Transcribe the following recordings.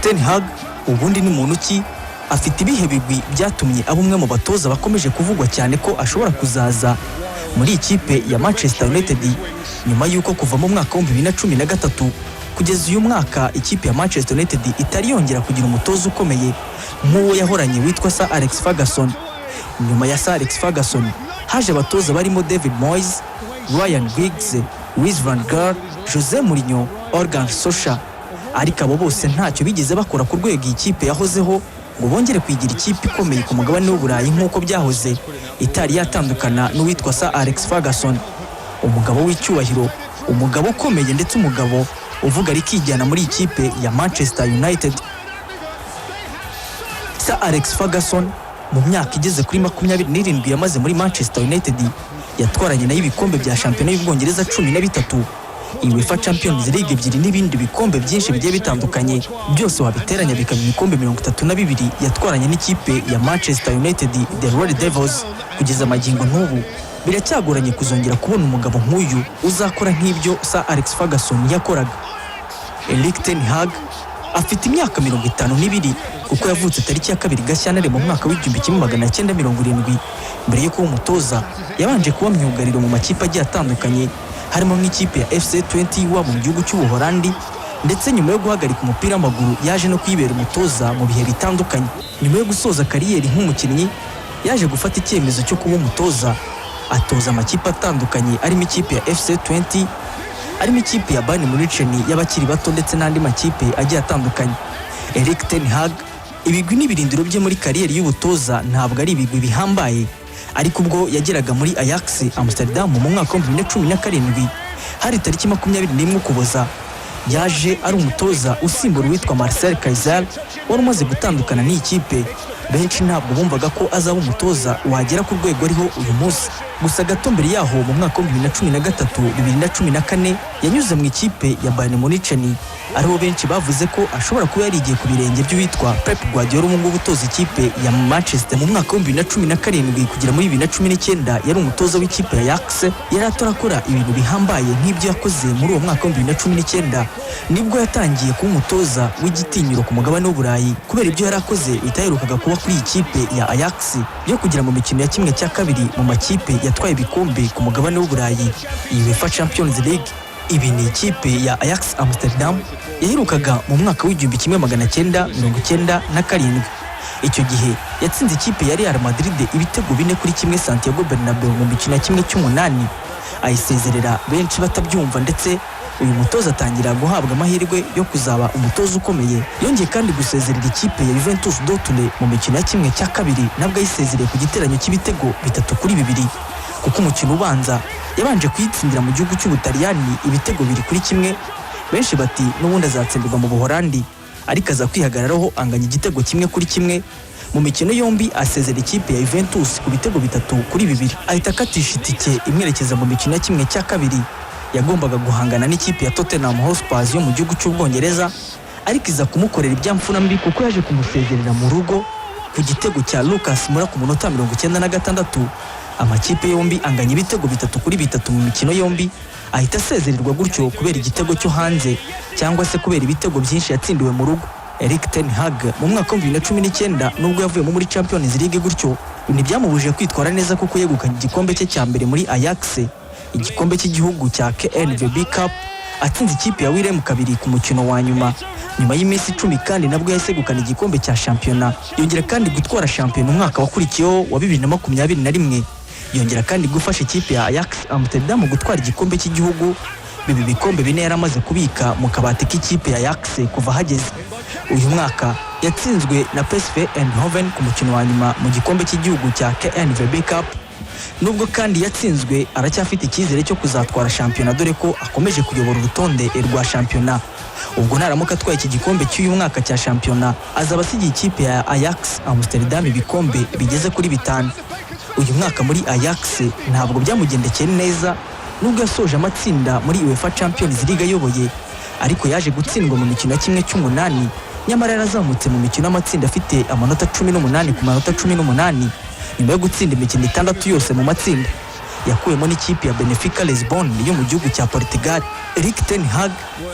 Ten Hag ubundi ni muntu ki, afite ibihe bigwi byatumye abumwe mu batoza bakomeje kuvugwa cyane ko ashobora kuzaza muri ikipe ya Manchester United nyuma yuko kuva mu mwaka wa 2013 kugeza uyu mwaka ikipe ya Manchester United itari yongera kugira umutoza ukomeye nk'uwo yahoranye witwa Sir Alex Ferguson. Nyuma ya Sir Alex Ferguson haje abatoza barimo David Moyes, Ryan Giggs, Louis van Gaal, Jose Mourinho, Ole Solskjaer, ariko abo bose ntacyo bigeze bakora ku rwego iyi kipe yahozeho ngo bongere kwigira ikipe ikomeye ku mugabane w'Uburayi nk'uko byahoze, itari yatandukana n'uwitwa Sir Alex Ferguson, umugabo w'icyubahiro, umugabo ukomeye ndetse umugabo uvuga rikijyana muri ikipe ya Manchester United. Sir Alex Ferguson mu myaka igeze kuri 27 yamaze muri Manchester United yatwaranye nayo ibikombe bya shampiyona y'Ubwongereza 13, UEFA Champions League 2 n'ibindi bikombe byinshi bigiye bitandukanye, byose wabiteranya bikaba ibikombe 32 yatwaranye n'ikipe ya Manchester United the Red Devils. Kugeza amagingo n'ubu biracyagoranye kuzongera kubona umugabo nk'uyu uzakora nk'ibyo Sir Alex Ferguson yakoraga. Erik ten Hag afite imyaka 52 kuko yavutse tariki ya 2 Gashyantare mu mwaka w'1970. Mbere yo kuba umutoza yabanje kuba myugariro mu makipe agiye atandukanye harimo nk'ikipe ya FC 20 mu gihugu cy'Ubuholandi, ndetse nyuma yo guhagarika umupira w'amaguru yaje no kwibera umutoza mu bihe bitandukanye. Nyuma yo gusoza kariyeri nk'umukinnyi yaje gufata icyemezo cyo kuba umutoza, atoza amakipe atandukanye arimo ikipe ya FC 20, arimo ikipe ya Bayern Munich y'abakiri bato ndetse n'andi makipe agiye atandukanye. Erik ten Hag ibigwi n'ibirindiro bye muri kariyeri y'ubutoza ntabwo ari ibigwi bihambaye, ariko ubwo yageraga muri Ajax Amsterdam mu mwaka wa 2017 hari tariki 21 Ukuboza yaje ari umutoza usimbura witwa Marcel Kaiser wari umaze gutandukana n'iyi kipe. Benshi ntabwo bumvaga ko azaba umutoza wagera ku rwego ariho uyu munsi, gusa gato mbere yaho mu mwaka wa 2013-2014 yanyuze mu ikipe ya Bayern Munich, ariho benshi bavuze ko ashobora kuba yarigiye ku birenge by'uwitwa Pep Guardiola mu gutoza ikipe ya Manchester mu mwaka wa 2017 kugera muri 2019. Yari umutoza w'ikipe ya Ajax, yari atarakora ibintu bihambaye nk'ibyo yakoze muri uwo mwaka wa 2019 nibwo yatangiye kuba umutoza w'igitinyiro ku mugabane w'Uburayi kubera ibyo yari akoze bitaherukaga kuba kuri ikipe ya Ajax yo kugira mu mikino ya 1/2 mu makipe yatwaye ibikombe ku mugabane w'Uburayi, UEFA Champions League. Ibi ni ikipe ya Ajax Amsterdam yaherukaga mu mwaka w'1997. Icyo gihe yatsinze ikipe ya Real Madrid ibitego 4-1 Santiago Bernabeu mu mikino ya 1/8, ayisezerera benshi batabyumva, ndetse uyu mutoza atangira guhabwa amahirwe yo kuzaba umutoza ukomeye. Yongeye kandi gusezerera ikipe ya Juventus Dortmund mu mikino ya 1/2, nabwo ayisezereye ku giteranyo cy'ibitego 3-2, kuko umukino ubanza yabanje kuyitsindira mu gihugu cy'Ubutaliyani ibitego 2-1. Benshi bati n'ubundi azatsindirwa mu Buholandi, ariko aza kwihagararaho anganya igitego 1-1. Mu mikino yombi asezera ikipe ya Juventus ku bitego 3-2, ahita akatisha itike imwerekeza mu mikino ya 1/2 yagombaga guhangana n'ikipe ya Tottenham Hotspur yo mu gihugu cy'Ubwongereza, ariko iza kumukorera ibyamfura mbi kuko yaje kumusezerera mu rugo ku gitego cya Lucas Moura ku munota 96. Amakipe yombi anganya ibitego 3-3 mu mikino yombi, ahita asezererwa gutyo kubera igitego cyo hanze cyangwa se kubera ibitego byinshi yatsindiwe mu rugo. Erik ten Hag mu mwaka wa 2019 nubwo yavuyemo muri Champions League gutyo ntibyamubujije kwitwara neza kuko yegukanye igikombe cye cya mbere muri Ajax, igikombe cy'igihugu cya KNVB Cup, atsinze ikipe ya Willem kabiri ku mukino wa nyuma y'iminsi 10, kandi nabwo yasegukana igikombe cya shampiyona. Yongera kandi gutwara shampiyona umwaka wakurikiyeho wa 2021, yongera kandi gufasha ikipe ya Ajax Amsterdam gutwara igikombe cy'igihugu. Bibi bikombe bine yaramaze kubika mu kabati k'ikipe ya Ajax kuva hageze. Uyu mwaka yatsinzwe na PSV Eindhoven ku mukino wa nyuma mu gikombe cy'igihugu cya KNVB Cup. Nubwo kandi yatsinzwe, aracyafite icyizere cyo kuzatwara shampiyona, dore ko akomeje kuyobora urutonde rwa shampiyona. Ubwo naramuka atwaye iki gikombe cy'uyu mwaka cya shampiyona, azaba asigiye ikipe ya Ajax Amsterdam ibikombe bigeze kuri 5. Uyu mwaka muri Ajax ntabwo byamugendekeye neza, nubwo yasoje amatsinda muri UEFA Champions League ayoboye, ariko yaje gutsindwa mu mikino ya 1/8. Nyamara yarazamutse mu mikino y'amatsinda afite amanota 18 ku manota 18 nyuma yo gutsinda imikino 6 yose mu matsinda. yakuwemo n'ikipe ya Benfica Lisbon yo mu gihugu cya Portugal. Erik ten Hag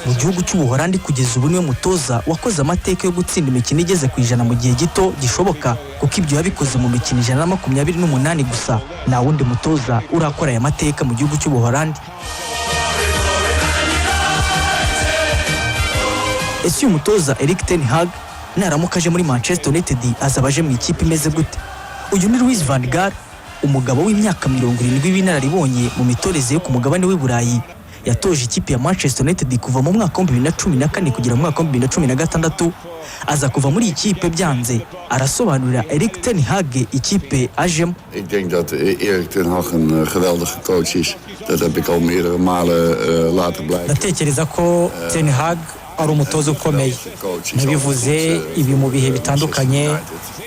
mu gihugu cy'Ubuholandi kugeza ubu niwe mutoza wakoze amateka yo gutsinda imikino igeze ku 100 mu gihe gito gishoboka, kuko ibyo yabikoze mu mikino 128 gusa. Nta wundi mutoza urakora aya mateka mu gihugu cy'Ubuholandi. Ese uyu mutoza Erik ten Hag naramuka aje muri Manchester United azabaje mu ikipe imeze gute? Uyu ni Louis van Gaal, umugabo w'imyaka 70 w'inararibonye mu mitoreze yo ku mugabane w'i Burayi. Yatoje ikipe ya Manchester United kuva mu mwaka wa 2014 kugera mu mwaka wa 2016. Aza kuva muri ikipe byanze. Arasobanurira Erik ten Hag ikipe ajemo. Ik denk dat Erik ten Hag een geweldige coach is. Dat heb ik al meerdere malen laten blijken. Natekereza ko ten Hag ari umutoza ukomeye. Nabivuze ibi mu bihe bitandukanye,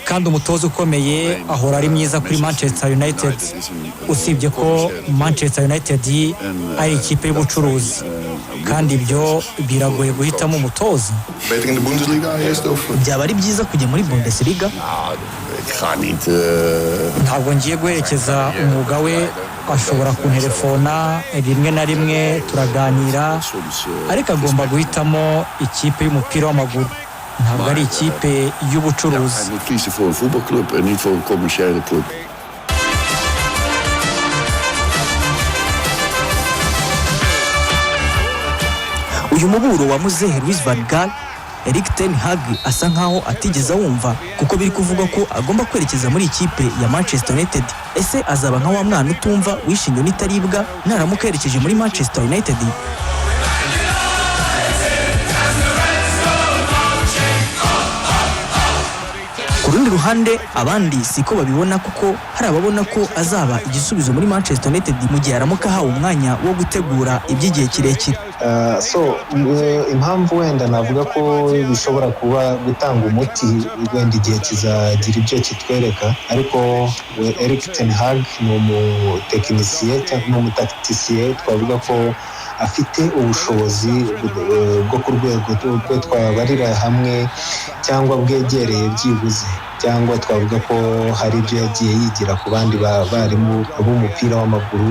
kandi umutoza ukomeye ahora ari myiza kuri Manchester United. Usibye ko Manchester United ari ikipe y'ubucuruzi, kandi ibyo biragoye guhitamo umutoza. Beter in de Bundesliga eerst of? Byaba ari byiza kujya muri Bundesliga? Ik ga niet. Ntabwo ngiye guherekeza umwuga we, ashobora kunterefona rimwe na rimwe turaganira, ariko agomba guhitamo ikipe y'umupira w'amaguru, ntabwo ari ikipe y'ubucuruzi. Hij moet kiezen voor een voetbalclub en niet voor een commerciële club. Uyu muburo wa muzehe Louis van Gaal Erik ten Hag asa nkaho atigeze wumva, kuko biri kuvuga ko agomba kwerekeza muri ikipe ya Manchester United. Ese azaba nka wa mwana utumva wishinyo nitaribwa naramuka yerekeje muri Manchester United? Ku rundi ruhande abandi siko babibona, kuko hari ababona ko azaba igisubizo muri Manchester United mu gihe aramuka hawe umwanya wo gutegura iby'igihe kirekire. Impamvu wenda navuga ko bishobora kuba gutanga umuti wenda igihe kizagira ibyo kitwereka, ariko Erik ten Hag ni umutekinisiye cyangwa n'umutaktisiye, twavuga ko afite ubushobozi bwo ku rwego rwo twabarira hamwe cyangwa bwegereye byibuze, cyangwa twavuga ko hari ibyo yagiye yigira ku bandi barimu b'umupira w'amaguru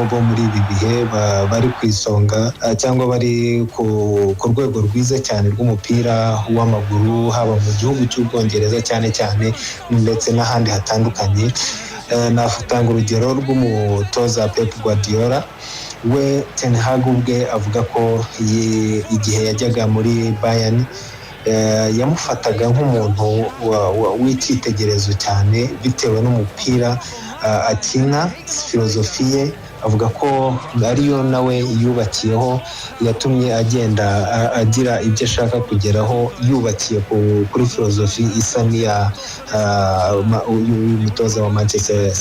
bo muri ibi bihe bari ku isonga cyangwa bari ku rwego rwiza cyane rw'umupira w'amaguru, haba mu gihugu cy'Ubwongereza cyane cyane ndetse n'ahandi hatandukanye. Nafutanga urugero rw'umutoza Pep Guardiola. We ten Hag ubwe avuga ko igihe yajyaga muri Bayern yamufataga nk'umuntu w'icyitegererezo cyane bitewe n'umupira akina, filozofi ye avuga ko ariyo nawe yubakiyeho, yatumye agenda agira ibyo ashaka kugeraho yubakiye kuri filozofi isa n'iya umutoza wa Manchester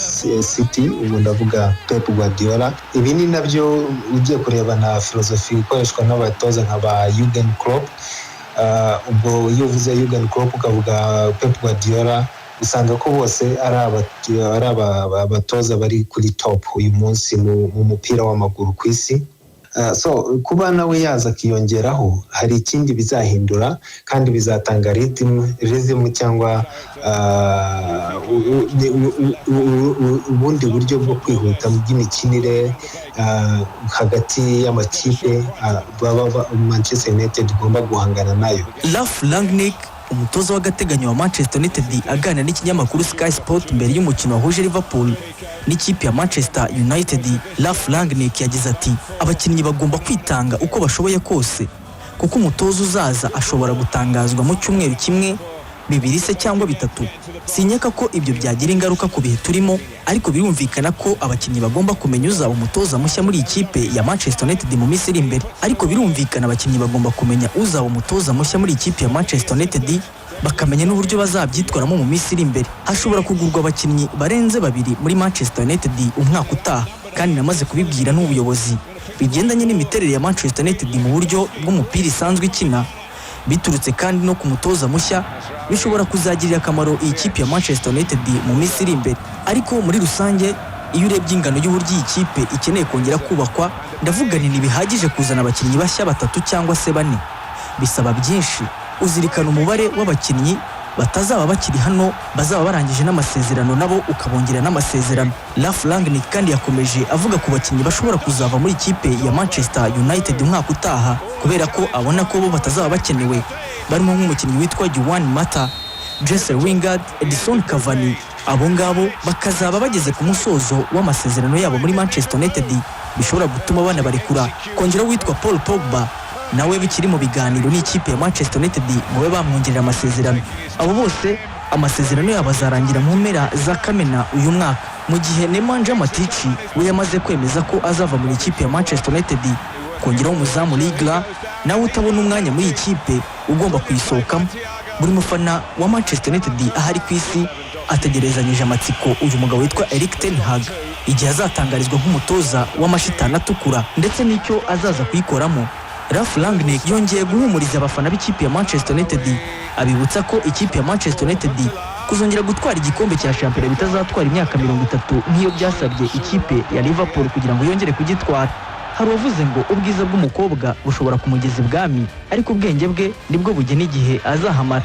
City, ubu ndavuga Pep Guardiola. Ibi ni nabyo ugiye kureba na filozofi ikoreshwa n'abatoza nka ba Jurgen Klopp. Ubwo iyo uvuze Jurgen Klopp ukavuga Pep Guardiola, usanga ko bose ari abatoza bari kuri top uyu munsi mu mupira w'amaguru ku isi. Kuba nawe yaza akiyongeraho hari ikindi bizahindura, kandi bizatanga rhythm cyangwa ubundi buryo bwo kwihuta mu by'imikinire hagati y'amakipe Manchester United igomba guhangana nayo. Ralf Rangnick, umutoza w'agateganyo wa Manchester United, aganira n'ikinyamakuru Sky Sport mbere y'umukino wahuje Liverpool n'ikipe ya Manchester United. Ralf Rangnick yagize ati, abakinnyi bagomba kwitanga uko bashoboye kose, kuko umutoza uzaza ashobora gutangazwa mu cyumweru kimwe, 2 se cyangwa 3. Sinyeka ko ibyo byagira ingaruka ku bihe turimo, ariko birumvikana ko abakinnyi bagomba kumenya uzaba umutoza mushya muri ikipe ya Manchester United mu minsi iri imbere. Ariko birumvikana abakinnyi bagomba kumenya uzaba umutoza mushya muri ikipe ya Manchester United, bakamenya n'uburyo bazabyitwaramo mu minsi iri imbere. Hashobora kugurwa abakinnyi barenze 2 muri Manchester United umwaka utaha, kandi namaze kubibwira n'ubuyobozi bigendanye n'imiterere ya Manchester United mu buryo bw'umupira isanzwe ikina, biturutse kandi no ku mutoza mushya, bishobora kuzagirira akamaro iyi kipe ya Manchester United mu minsi iri imbere. Ariko muri rusange iyo urebye ingano y'uburyo iyi kipe ikeneye kongera kubakwa, ndavuga ni bihagije kuzana abakinnyi bashya 3 cyangwa se 4. Bisaba byinshi. Uzirikana umubare w'abakinnyi batazaba bakiri hano bazaba barangije n'amasezerano nabo ukabongera n'amasezerano. Ralf Rangnick kandi yakomeje avuga ku bakinnyi bashobora kuzava muri ikipe ya Manchester United umwaka utaha kubera ko abona ko bo batazaba bakenewe, barimo nk'umukinnyi witwa Juan Mata, Jesse Lingard, Edison Cavani. Abo ngabo bakazaba bageze ku musozo w'amasezerano yabo muri Manchester United, bishobora gutuma banabarekura. Kongera witwa Paul Pogba nawe bikiri mu biganiro n'ikipe ya Manchester United ngo babe bamwongerera amasezerano. Abo bose amasezerano yabo azarangira mu mpera za Kamena uyu mwaka, mu gihe Nemanja Matic we yamaze kwemeza ko azava muri ikipe ya Manchester United. Kongeraho umuzamu Ligla nawe utabona umwanya muri ikipe ugomba kuyisohokamo. Buri mufana wa Manchester United ahari ku isi ategerezanyije amatsiko uyu mugabo witwa Erik ten Hag igihe azatangarizwa nk'umutoza w'amashitani atukura ndetse n'icyo azaza kuyikoramo. Ralf Rangnick yongeye guhumuriza abafana b'ikipe ya Manchester United, abibutsa ko ikipe ya Manchester United kuzongera gutwara igikombe cya shampiyona bitazatwara imyaka 30 nk'iyo byasabye ikipe ya Liverpool kugira ngo yongere kugitwara. Hari uwavuze ngo ubwiza bw'umukobwa bushobora kumugeza ibwami, ariko ubwenge bwe nibwo bugena igihe azahamara.